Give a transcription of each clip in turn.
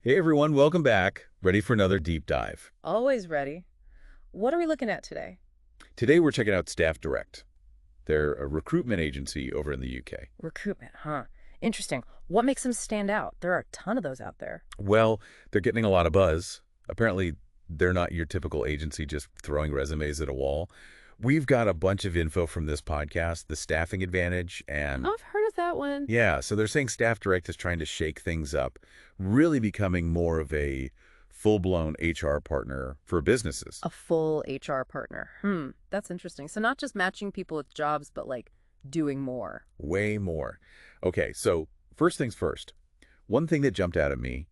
Hey everyone, welcome back. Ready for another deep dive. Always ready. What are we looking at today? Today we're checking out Staff Direct. They're a recruitment agency over in the UK. Recruitment, huh? Interesting. What makes them stand out? There are a ton of those out there. Well, they're getting a lot of buzz. Apparently, they're not your typical agency just throwing resumes at a wall. We've got a bunch of info from this podcast, The Staffing Advantage, and Oh, I've heard of that one. yeah, so they're saying Staff Direct is trying to shake things up, really becoming more of a full-blown HR partner for businesses. A full HR partner. That's interesting. So not just matching people with jobs, but like doing more. Way more. Okay, so first things first. One thing that jumped out at me,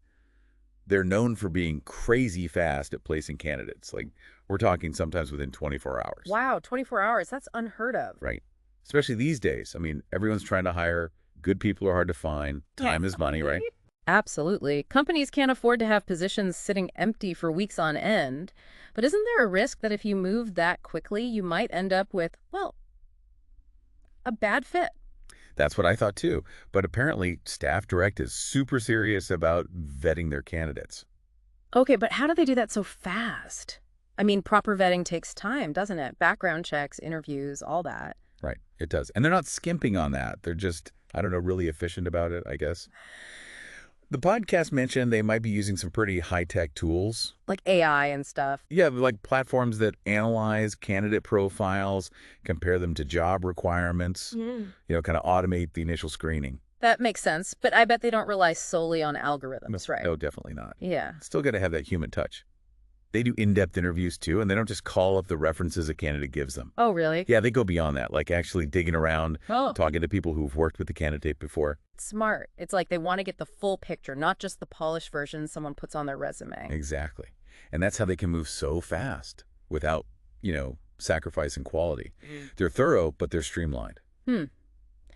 they're known for being crazy fast at placing candidates. Like, we're talking sometimes within 24 hours. Wow, 24 hours. That's unheard of. Right? Especially these days. I mean, everyone's trying to hire. Good people are hard to find. Time is money, right? Absolutely. Companies can't afford to have positions sitting empty for weeks on end. But isn't there a risk that if you move that quickly, you might end up with, well, a bad fit? That's what I thought too. But apparently, Staff Direct is super serious about vetting their candidates. Okay, but how do they do that so fast? I mean, proper vetting takes time, doesn't it? Background checks, interviews, all that. Right, it does. And they're not skimping on that. They're just, I don't know, really efficient about it, I guess. The podcast mentioned they might be using some pretty high-tech tools. Like AI and stuff. Yeah, like platforms that analyze candidate profiles, compare them to job requirements, kind of automate the initial screening. That makes sense, but I bet they don't rely solely on algorithms, right? No, definitely not. Yeah. Still got to have that human touch. They do in-depth interviews too, and they don't just call up the references a candidate gives them. Oh, really? Yeah, they go beyond that, like actually digging around, Oh, talking to people who've worked with the candidate before. smart. It's like they want to get the full picture, not just the polished version someone puts on their resume. Exactly. And that's how they can move so fast without, sacrificing quality. They're thorough, but they're streamlined. Hmm.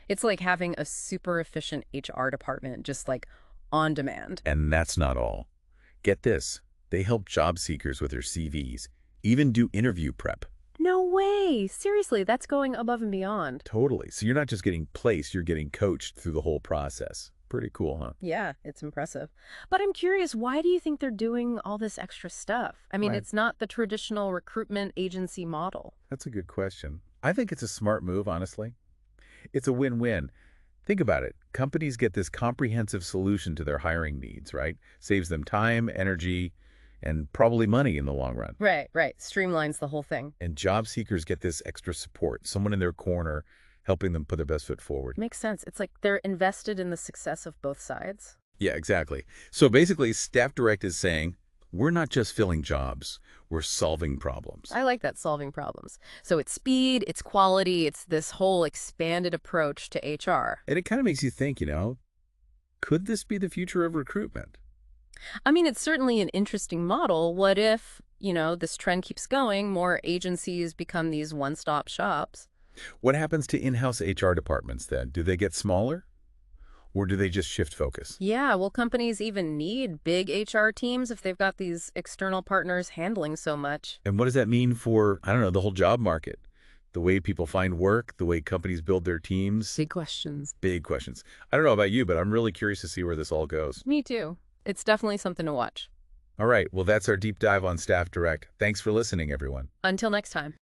It's like having a super efficient HR department, just like on demand. And that's not all. Get this. They help job seekers with their CVs, even do interview prep. No way. Seriously, that's going above and beyond. Totally. So you're not just getting placed, you're getting coached through the whole process. Pretty cool, huh? Yeah, it's impressive. But I'm curious, why do you think they're doing all this extra stuff? I mean, Right. it's not the traditional recruitment agency model. That's a good question. I think it's a smart move, honestly. It's a win-win. Think about it. Companies get this comprehensive solution to their hiring needs, right? Saves them time, energy, and probably money in the long run. Right, right. Streamlines the whole thing. And job seekers get this extra support, someone in their corner helping them put their best foot forward. Makes sense. It's like they're invested in the success of both sides. Yeah, exactly. So basically, Staff Direct is saying, we're not just filling jobs, we're solving problems. I like that, solving problems. So it's speed, it's quality, it's this whole expanded approach to HR. And it kind of makes you think, could this be the future of recruitment? I mean, it's certainly an interesting model. What if, this trend keeps going, more agencies become these one-stop shops? What happens to in-house HR departments then? Do they get smaller? Or do they just shift focus? Yeah, will companies even need big HR teams if they've got these external partners handling so much? And what does that mean for, I don't know, the whole job market? The way people find work, the way companies build their teams? Big questions. Big questions. I don't know about you, but I'm really curious to see where this all goes. Me too. It's definitely something to watch. All right, well, that's our deep dive on Staff Direct. Thanks for listening, everyone. Until next time.